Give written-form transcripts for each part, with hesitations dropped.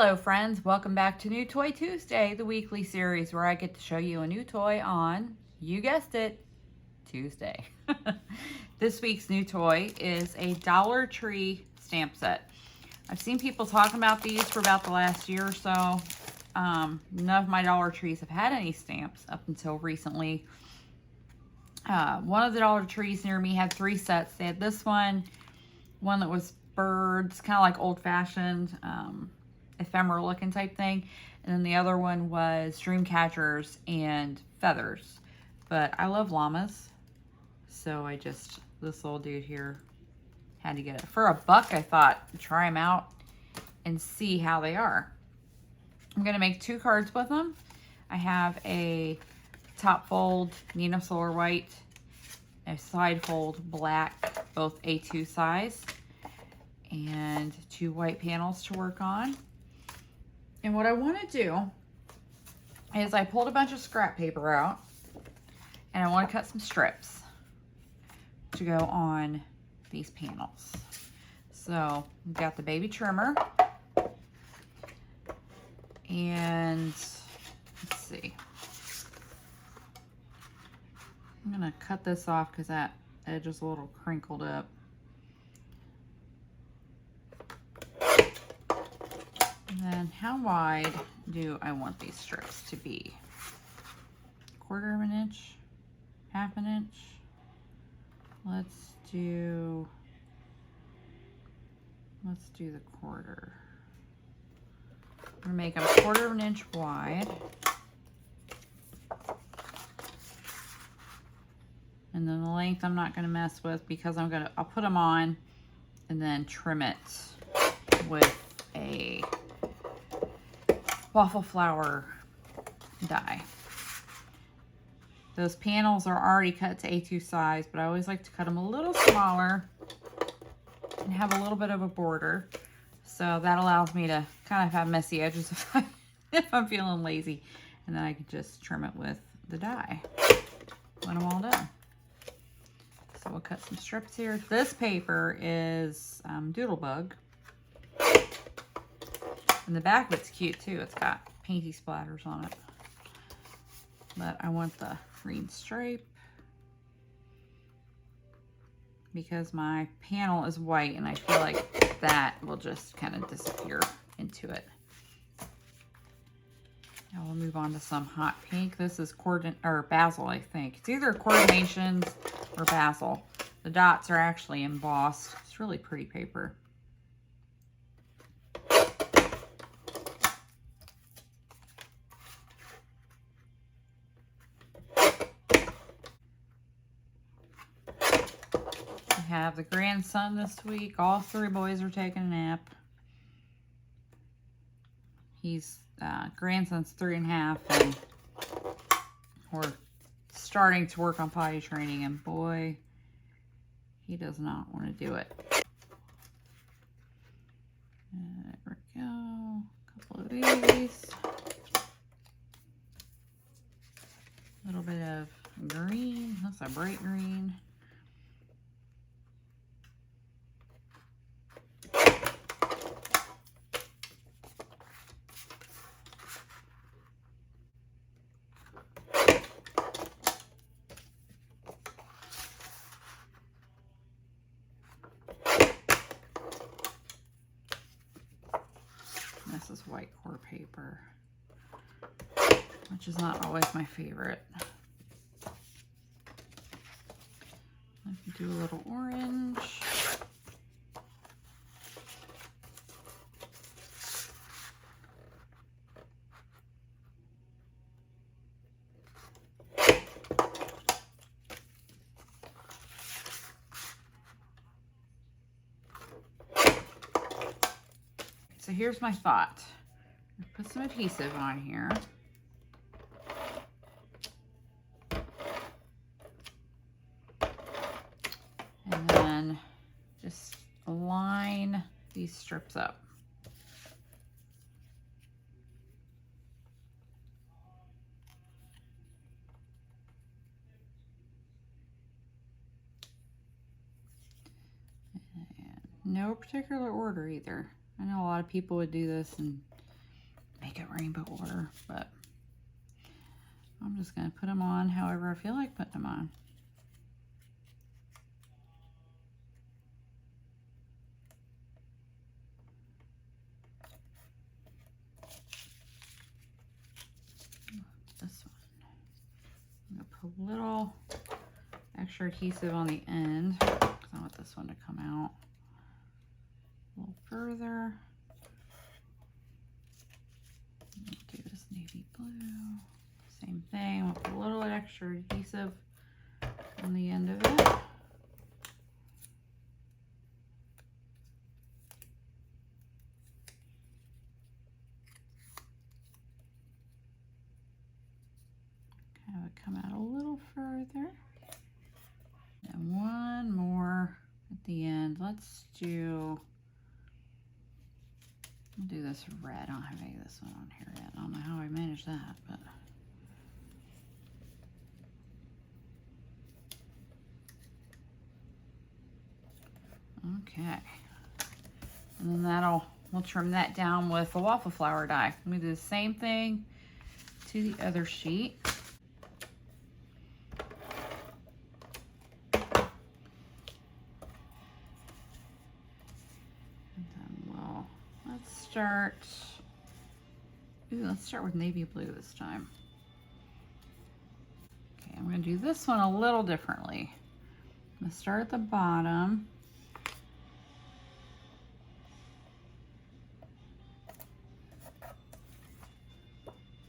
Hello friends, welcome back to New Toy Tuesday, the weekly series where I get to show you a new toy on, you guessed it, Tuesday. This week's new toy is a Dollar Tree stamp set. I've seen people talking about these for about the last year or so. None of my Dollar Trees have had any stamps up until recently. One of the Dollar Trees near me had 3 sets. They had this one that was birds, kind of like old-fashioned, ephemeral looking type thing, and then the other one was dream catchers and feathers. But I love llamas, so this little dude here had to get it for $1. I thought, try them out and see how they are. I'm gonna make 2 cards with them. I have a top fold Nina Solar White, a side fold black, both A2 size, and 2 white panels to work on. And what I want to do is I pulled a bunch of scrap paper out and I want to cut some strips to go on these panels. So I've got the baby trimmer, and let's see, I'm gonna cut this off because that edge is a little crinkled up. And then how wide do I want these strips to be? 1/4 of an inch, 1/2 an inch. Let's do the 1/4. I'm gonna make them 1/4 of an inch wide. And then the length I'm not gonna mess with because I'll put them on and then trim it with a waffle flower die. Those panels are already cut to A2 size, but I always like to cut them a little smaller and have a little bit of a border. So that allows me to kind of have messy edges if I'm feeling lazy. And then I can just trim it with the die when I'm all done. So we'll cut some strips here. This paper is Doodlebug. And the back of it's cute too. It's got painty splatters on it. But I want the green stripe because my panel is white and I feel like that will just kind of disappear into it. Now we'll move on to some hot pink. This is Basil, I think. It's either Coordinations or Basil. The dots are actually embossed. It's really pretty paper. Have the grandson this week. All 3 boys are taking a nap. Grandson's 3.5, and we're starting to work on potty training, and boy, he does not want to do it. There we go. A couple of these. A little bit of green. That's a bright green. This is white core paper, which is not always my favorite. I can do a little orange. So here's my thought. Put some adhesive on here. And then just line these strips up. And no particular order either. I know a lot of people would do this in make it rainbow order, but I'm just going to put them on however I feel like putting them on. This one. I'm going to put a little extra adhesive on the end because I want this one to come out a little further. Do this navy blue. Same thing. We'll put a little extra adhesive on the end of it. Have it come out a little further. And one more at the end. Let's do, I'll do this red. I don't have any of this one on here yet. I don't know how I managed that, but. Okay. And then we'll trim that down with the waffle flower die. I'm gonna do the same thing to the other sheet. Let's start with navy blue this time. Okay, I'm going to do this one a little differently. I'm going to start at the bottom.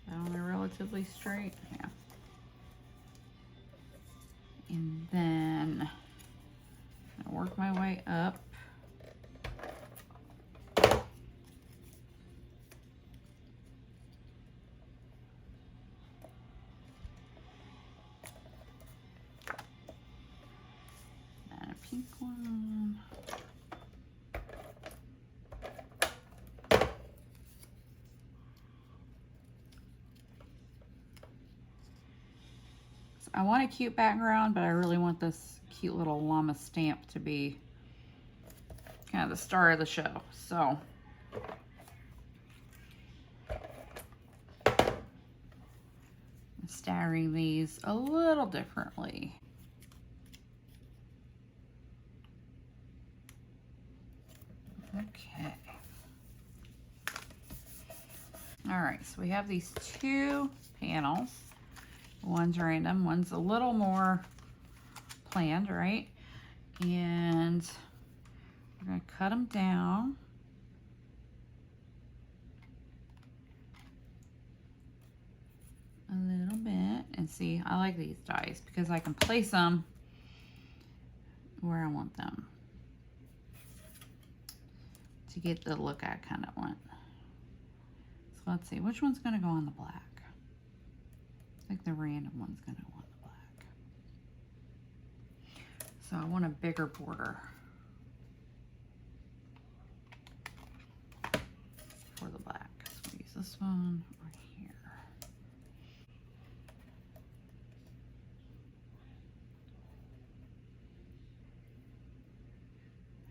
Down there relatively straight. Yeah. And then I'm going to work my way up. Pink one. So I want a cute background, but I really want this cute little llama stamp to be kind of the star of the show. So I'm staring these a little differently. Okay. All right, so we have these two panels. One's random, one's a little more planned, right? And we're gonna cut them down. A little bit. And see, I like these dies because I can place them where I want them to get the look I kind of want. So let's see, which one's gonna go on the black? I think the random one's gonna go on the black. So I want a bigger border for the black. So we'll use this one right here.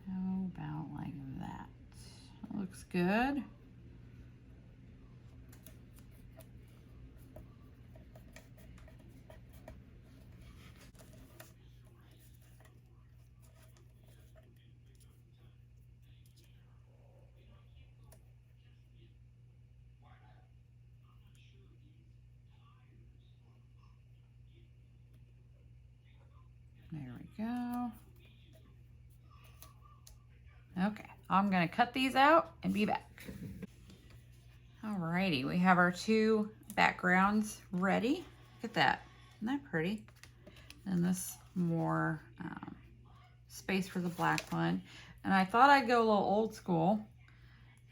How about like that? That looks good. There we go. Okay, I'm gonna cut these out and be back. Alrighty, we have our two backgrounds ready. Look at that, isn't that pretty? And this more space for the black one. And I thought I'd go a little old school.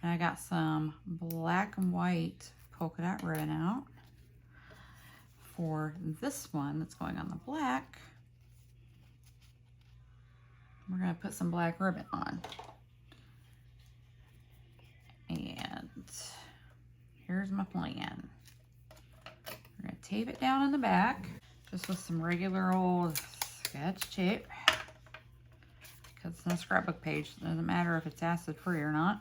And I got some black and white polka dot ribbon out for this one that's going on the black. We're gonna put some black ribbon on. And here's my plan. We're gonna tape it down in the back, just with some regular old Scotch tape. Because it's on a scrapbook page, it doesn't matter if it's acid free or not.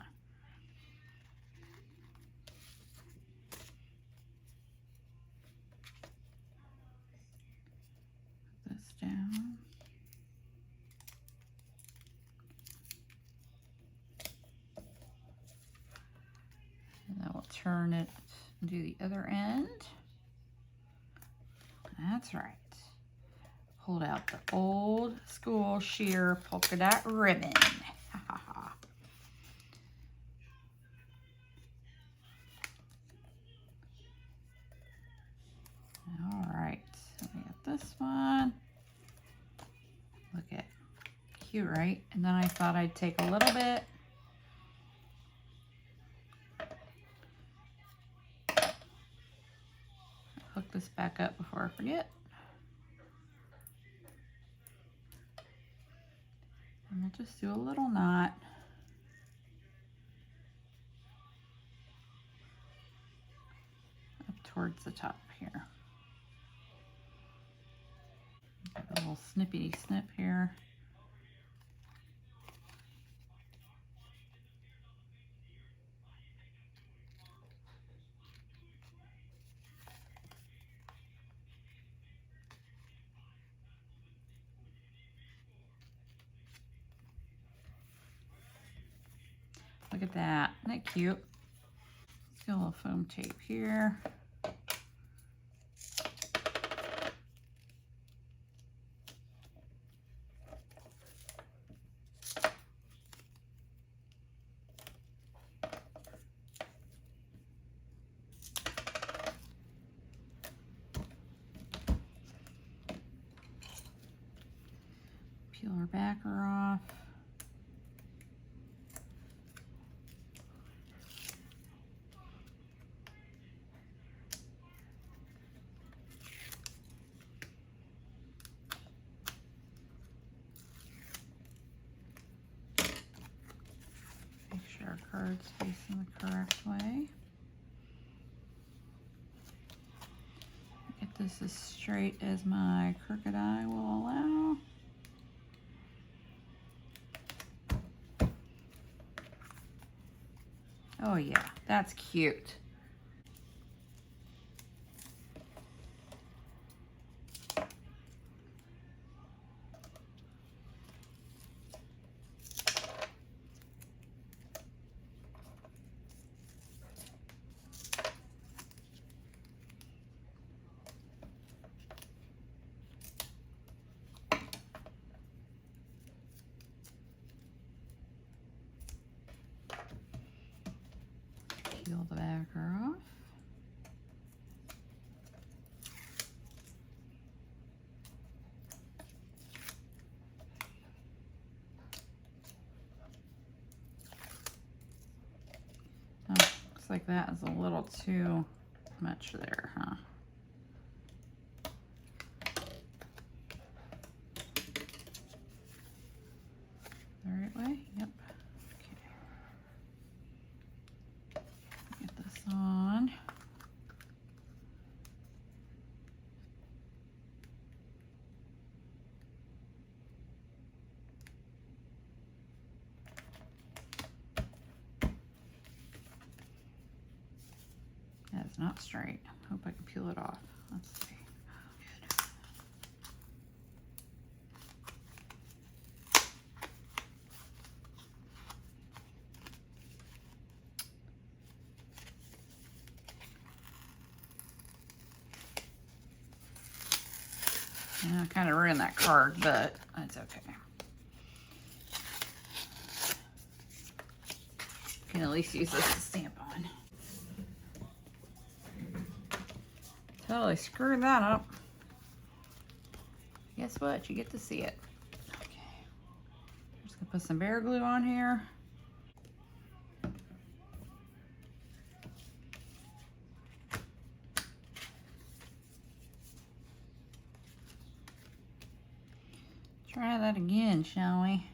turn it, do the other end. That's right. Pulled out the old school sheer polka dot ribbon. All right, so we got this one. Look at, cute, right? And then I thought I'd take a little bit. Hook this back up before I forget. And we'll just do a little knot. Up towards the top here. Got a little snippety snip here. Look at that, isn't that cute? Let's get a little foam tape here. Peel our backer off. Make sure our card's facing the correct way. Get this as straight as my crooked eye will allow. Oh yeah, that's cute. Peel the backer off. Oh, looks like that is a little too much there, huh? The right way? Yep. Okay. Get this on. That is not straight. Hope I can peel it off. Let's see. Yeah, I kind of ruined that card, but it's okay. Can at least use this to stamp on. Totally screwed that up. Guess what? You get to see it. Okay. I'm just gonna put some Bear Glue on here. Try that again, shall we?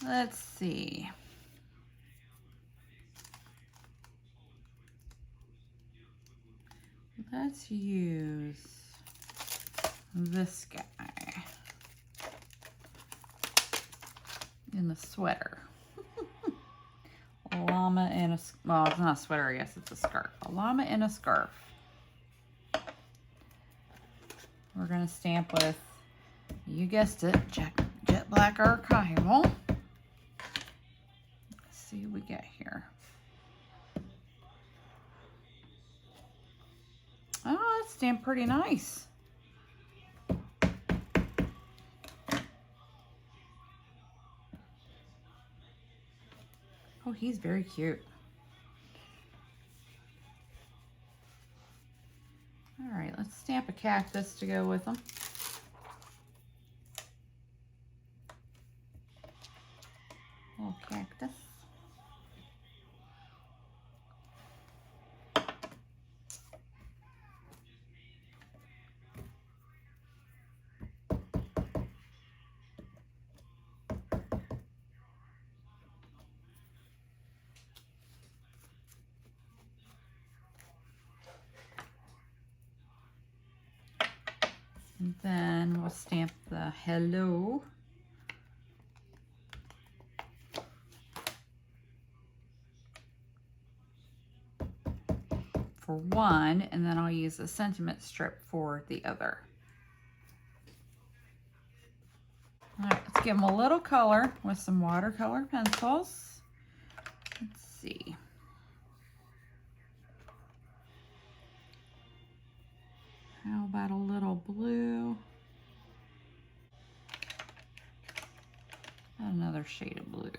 Let's see. Let's use this guy in the sweater. A llama in a, well, it's not a sweater, I guess it's a scarf. A llama in a scarf. We're going to stamp with, you guessed it, Jet Black Archival. Let's see what we get here. Oh, that's stamped pretty nice. Oh, he's very cute. All right, let's stamp a cactus to go with them. Little cactus. And then we'll stamp the hello. For one, and then I'll use a sentiment strip for the other. All right, let's give them a little color with some watercolor pencils. Let's see. How about a little blue? Another shade of blue.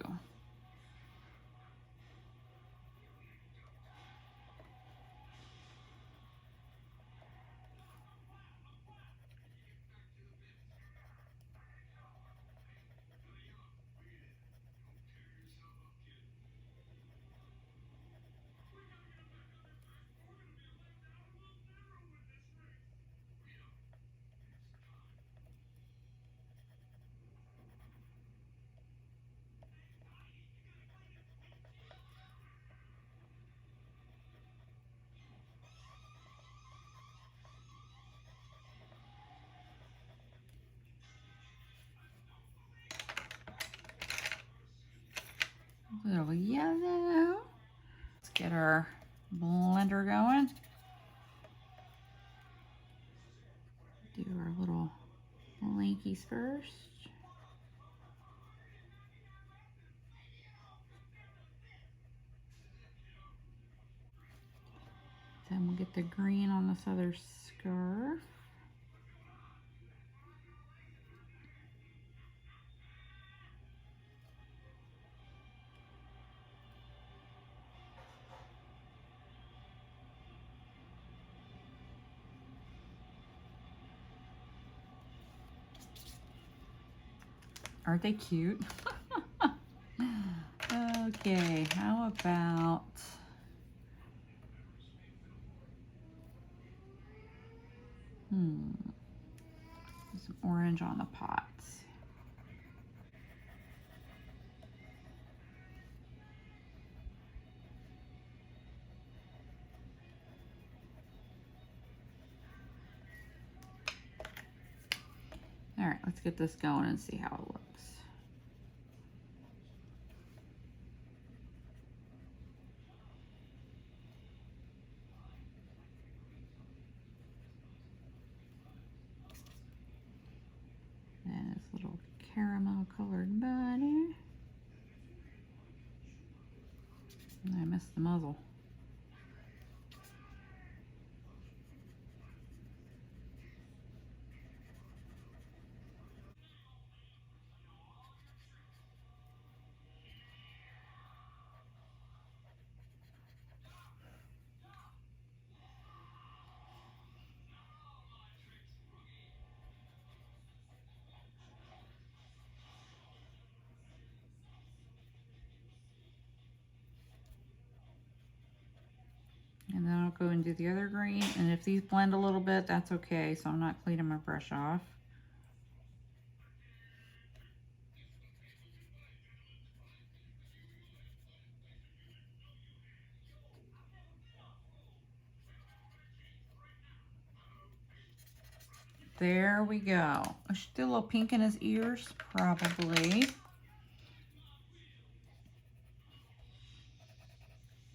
A little yellow. Let's get our blender going. Do our little blankies first. Then we'll get the green on this other scarf. Aren't they cute? Okay, how about some orange on the pots. All right, let's get this going and see how it looks. And this little caramel colored bunny. And I missed the muzzle. And then I'll go and do the other green. And if these blend a little bit, that's okay. So I'm not cleaning my brush off. There we go. I should do a little pink in his ears, probably. A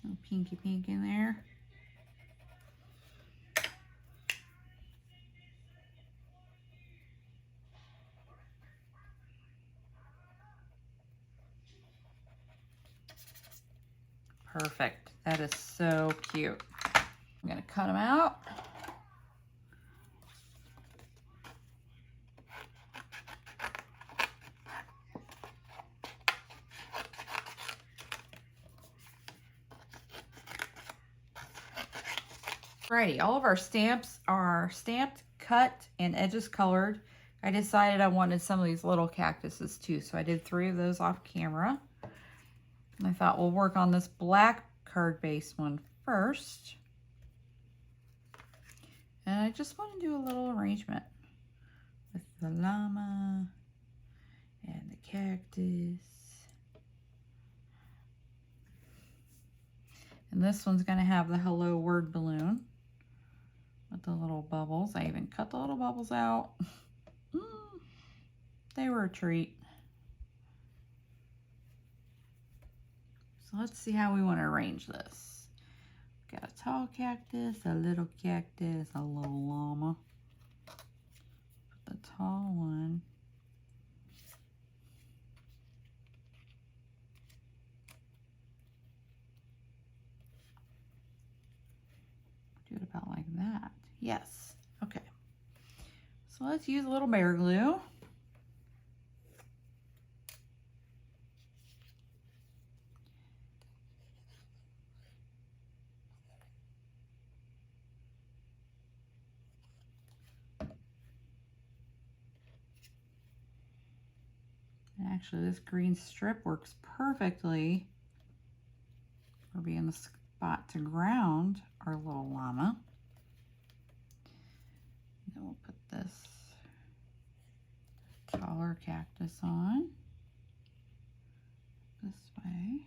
little pinky pink in there. Perfect. That is so cute. I'm gonna cut them out. Alrighty, all of our stamps are stamped, cut, and edges colored. I decided I wanted some of these little cactuses too, so I did 3 of those off camera. And I thought we'll work on this black card base one first. And I just want to do a little arrangement with the llama and the cactus. And this one's going to have the hello word balloon with the little bubbles. I even cut the little bubbles out. They were a treat. So let's see how we want to arrange this. Got a tall cactus, a little cactus, a little llama. Put the tall one. Do it about like that. Yes. Okay. So let's use a little bear glue. And actually, this green strip works perfectly for being the spot to ground our little llama. And then we'll put this taller cactus on this way.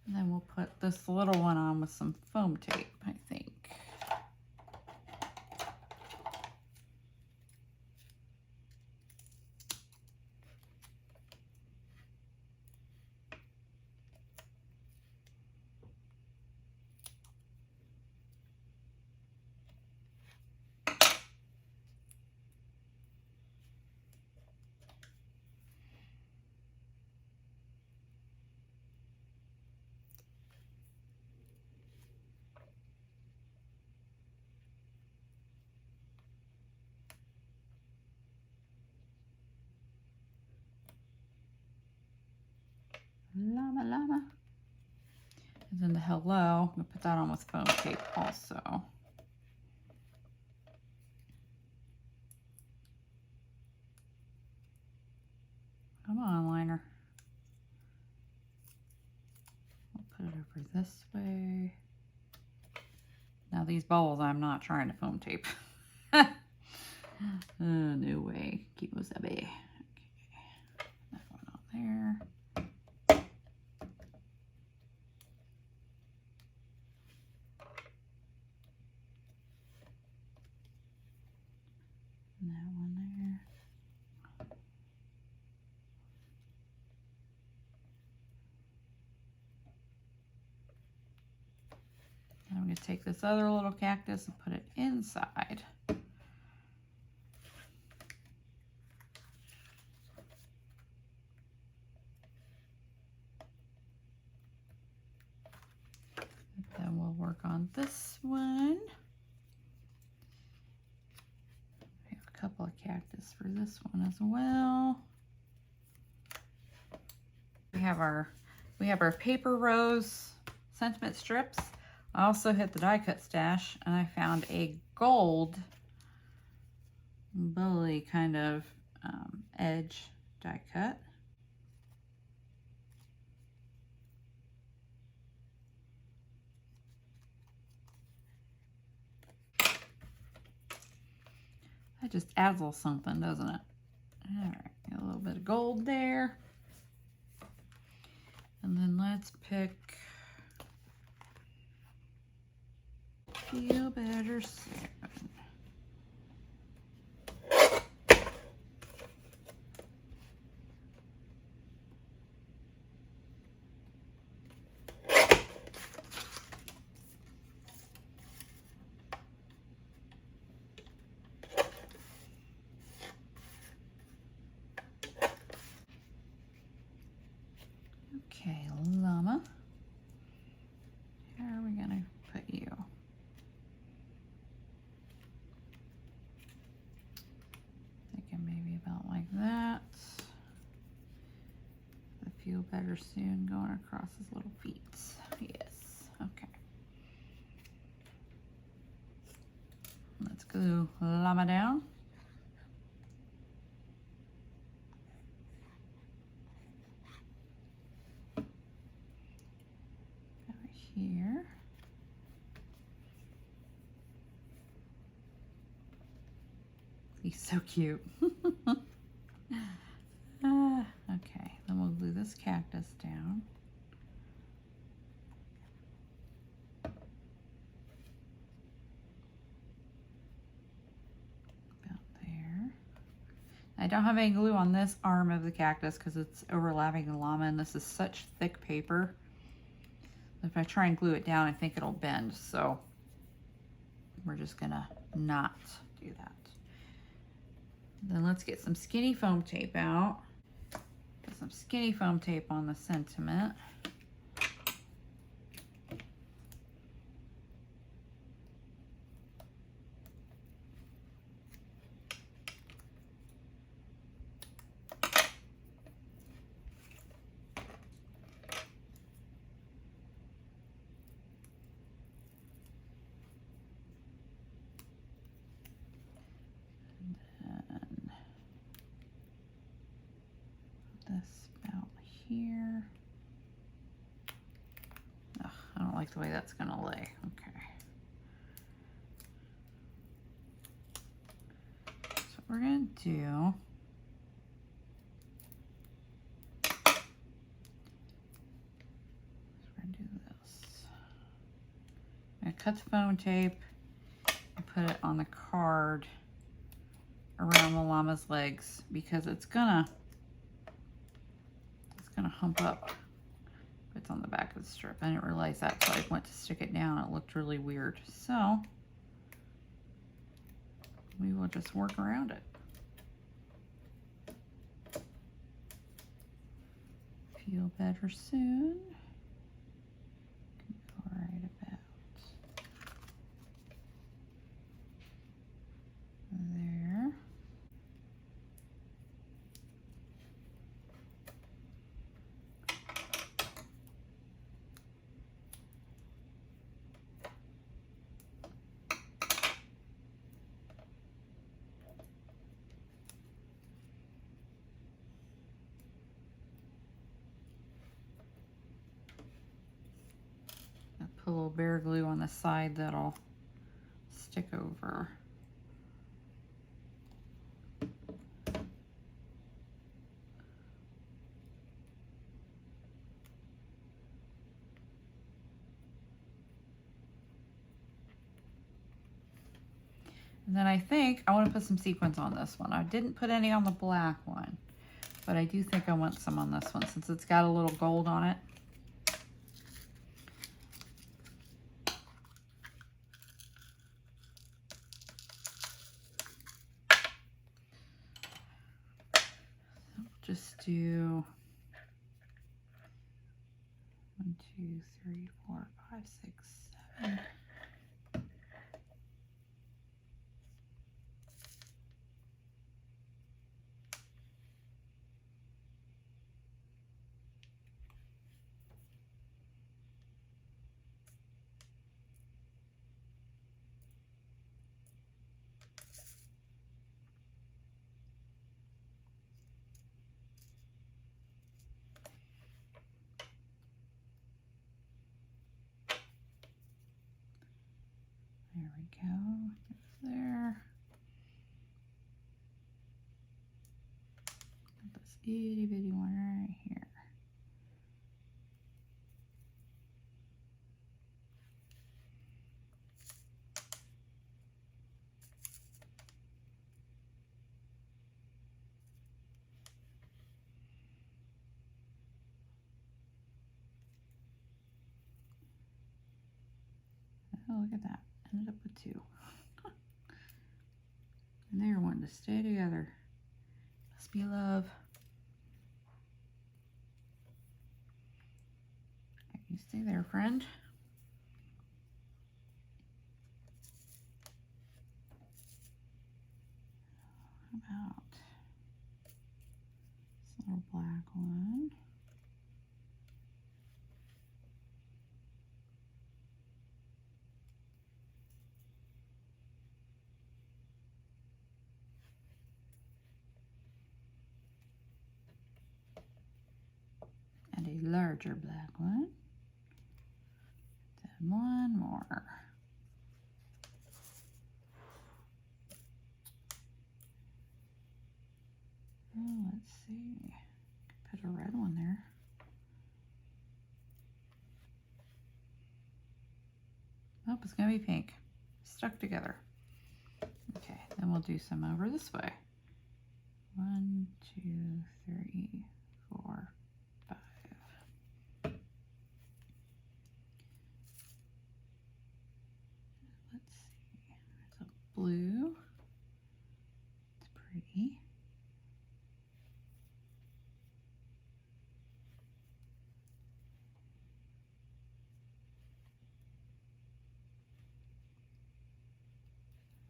And then we'll put this little one on with some foam tape, I think. Llama, llama. And then the hello, I'm gonna put that on with foam tape also. Come on, liner. We'll put it over this way. Now these bubbles, I'm not trying to foam tape. No way. Keep wasabi. Okay. That one on there. And that one there. And I'm going to take this other little cactus and put it inside. Then we'll work on this one. We have a couple of cactus for this one as well. We have our paper rose sentiment strips. I also hit the die cut stash and I found a gold bully kind of edge die cut. That just adds a little something, doesn't it? All right, got a little bit of gold there. And then let's pick Feel better soon. Okay, llama. Where are we gonna put you? Thinking maybe about like that. The feel better soon going across his little feet. Yes, okay. Let's glue llama down. Over here. He's so cute. Okay, then we'll glue this cactus down. About there. I don't have any glue on this arm of the cactus because it's overlapping the llama, and this is such thick paper. If I try and glue it down, I think it'll bend, so we're just gonna not do that. Then let's get some skinny foam tape out. Put some skinny foam tape on the sentiment. This about here. Ugh, I don't like the way that's gonna lay. Okay. So what we're gonna do, we're gonna do this. I'm gonna cut the foam tape and put it on the card around the llama's legs because it's gonna hump up. It's on the back of the strip. I didn't realize that, so I went to stick it down. It looked really weird. So we will just work around it. Feel better soon. Go right about there. Put a little bear glue on the side that'll stick over. And then I think I want to put some sequins on this one. I didn't put any on the black one, but I do think I want some on this one since it's got a little gold on it. Just do 1, 2, 3, 4, 5, 6, 7. There we go. There. Put this itty bitty one right here. Oh, look at that. Ended up with 2. And they're wanting to stay together. Must be love. You stay there, friend. How about this little black one? And a larger black one. Then one more. Oh, let's see. Could put a red one there. Nope, it's gonna be pink. Stuck together. Okay, then we'll do some over this way. 1, 2, 3, 4, 5. Let's see. There's a blue. It's pretty.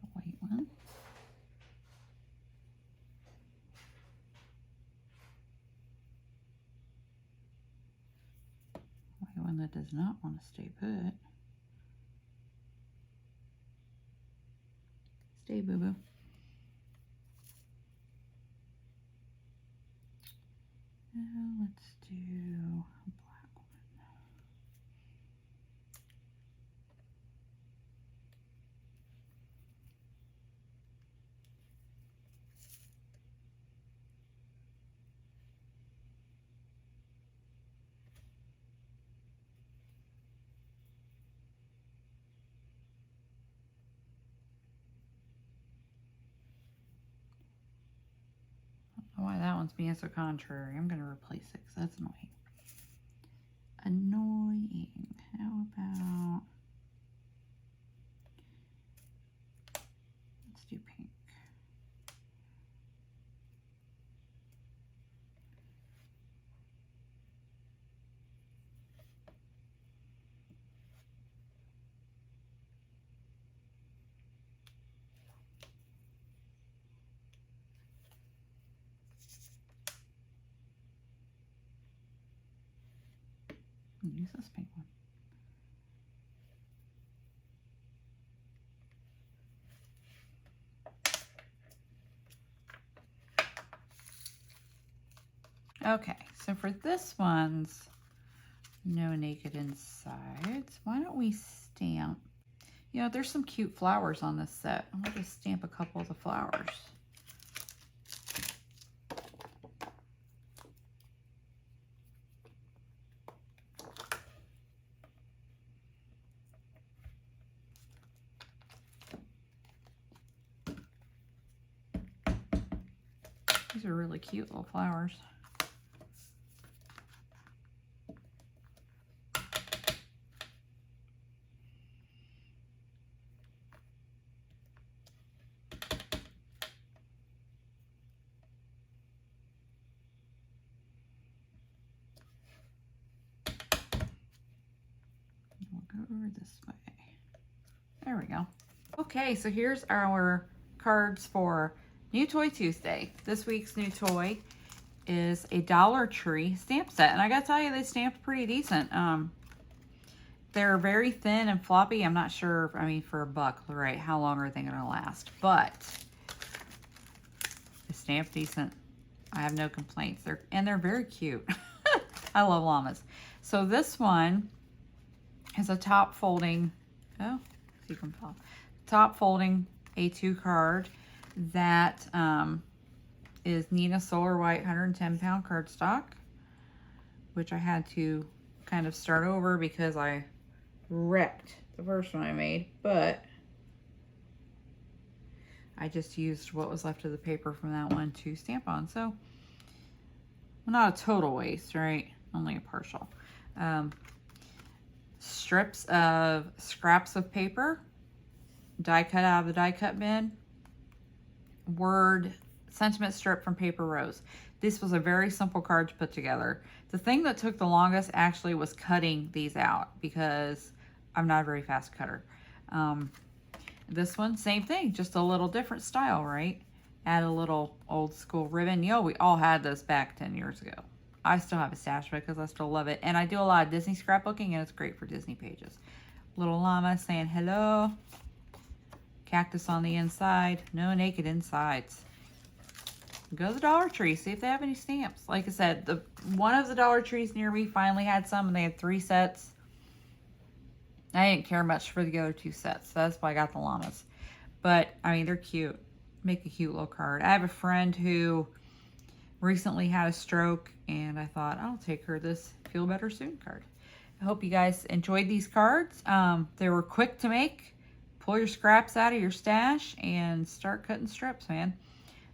A white one. White one that does not want to stay put. Stay, boo-boo. Now let's do a black one. I don't know why that one's being so contrary. I'm going to replace it because that's annoying. Annoying. How about... let's do pink. Use this pink one. Okay, so for this one's no naked insides, why don't we stamp? You know, there's some cute flowers on this set. I'm going to stamp a couple of the flowers. These are really cute little flowers. We'll go over this way. There we go. Okay, so here's our cards for New Toy Tuesday. This week's new toy is a Dollar Tree stamp set. And I gotta tell you, they stamped pretty decent. They're very thin and floppy. I'm not sure, I mean, for $1, right? How long are they gonna last? But they stamped decent. I have no complaints. They're very cute. I love llamas. So this one has a top folding, oh, so you can pop. Top folding A2 card that is Neenah Solar White 110 pound cardstock, which I had to kind of start over because I wrecked the first one I made, but I just used what was left of the paper from that one to stamp on. So, well, not a total waste, right? Only a partial. strips of scraps of paper, die cut out of the die cut bin, word sentiment strip from Paper Rose. This was a very simple card to put together. The thing that took the longest actually was cutting these out because I'm not a very fast cutter. This one, same thing, just a little different style, right? Add a little old school ribbon. You know, we all had this back 10 years ago. I still have a stash because I still love it. And I do a lot of Disney scrapbooking, and it's great for Disney pages. Little llama saying hello. Cactus on the inside. No naked insides. Go to the Dollar Tree. See if they have any stamps. Like I said, one of the Dollar Trees near me finally had some, and they had 3 sets. I didn't care much for the other 2 sets. So that's why I got the llamas. But, I mean, they're cute. Make a cute little card. I have a friend who recently had a stroke, and I thought, I'll take her this Feel Better Soon card. I hope you guys enjoyed these cards. They were quick to make. Pull your scraps out of your stash and start cutting strips, man.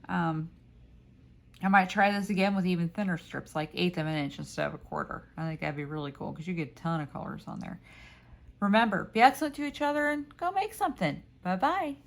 I might try this again with even thinner strips, like 1/8 of an inch instead of 1/4. I think that'd be really cool because you get a ton of colors on there. Remember, be excellent to each other and go make something. Bye-bye.